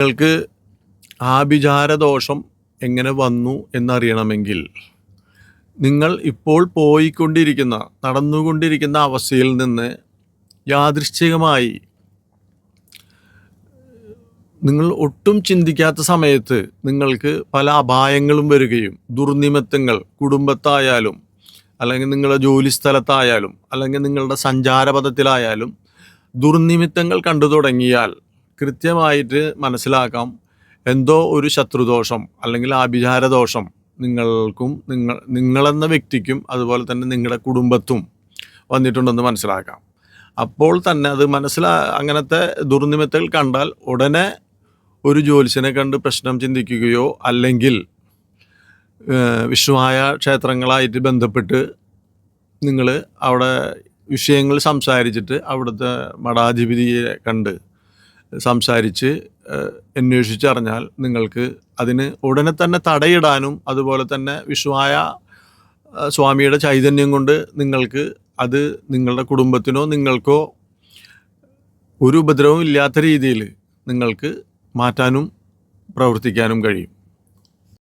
നിങ്ങൾക്ക് ആഭിചാരദോഷം എങ്ങനെ വന്നു എന്നറിയണമെങ്കിൽ നിങ്ങൾ ഇപ്പോൾ നടന്നുകൊണ്ടിരിക്കുന്ന അവസ്ഥയിൽ നിന്ന് യാദൃശ്ചികമായി നിങ്ങൾ ഒട്ടും ചിന്തിക്കാത്ത സമയത്ത് നിങ്ങൾക്ക് പല അപായങ്ങളും വരികയും ദുർനിമിത്തങ്ങൾ കുടുംബത്തായാലും അല്ലെങ്കിൽ നിങ്ങളുടെ ജോലി സ്ഥലത്തായാലും അല്ലെങ്കിൽ നിങ്ങളുടെ സഞ്ചാരപഥത്തിലായാലും ദുർനിമിത്തങ്ങൾ കണ്ടു തുടങ്ങിയാൽ കൃത്യമായിട്ട് മനസ്സിലാക്കാം എന്തോ ഒരു ശത്രുദോഷം അല്ലെങ്കിൽ ആഭിചാരദോഷം നിങ്ങൾക്കും നിങ്ങളെന്ന വ്യക്തിക്കും അതുപോലെ തന്നെ നിങ്ങളുടെ കുടുംബത്തും വന്നിട്ടുണ്ടെന്ന് മനസ്സിലാക്കാം. അപ്പോൾ തന്നെ അത് അങ്ങനത്തെ ദുർനിമിത്തങ്ങൾ കണ്ടാൽ ഉടനെ ഒരു ജ്യോത്സ്യനെ കണ്ട് പ്രശ്നം ചിന്തിക്കുകയോ അല്ലെങ്കിൽ വിഷ്ണുമായ ക്ഷേത്രങ്ങളായിട്ട് ബന്ധപ്പെട്ട് നിങ്ങൾ അവിടെ വിഷയങ്ങൾ സംസാരിച്ചിട്ട് അവിടുത്തെ മഠാധിപതിയെ കണ്ട് സംസാരിച്ച് അന്വേഷിച്ചറിഞ്ഞാൽ നിങ്ങൾക്ക് അതിന് ഉടനെ തന്നെ തടയിടാനും അതുപോലെ തന്നെ വിഷ്ണുവായ സ്വാമിയുടെ ചൈതന്യം കൊണ്ട് നിങ്ങൾക്ക് അത് നിങ്ങളുടെ കുടുംബത്തിനോ നിങ്ങൾക്കോ ഒരു ഉപദ്രവവും ഇല്ലാത്ത രീതിയിൽ നിങ്ങൾക്ക് മാറ്റാനും പ്രവർത്തിക്കാനും കഴിയും.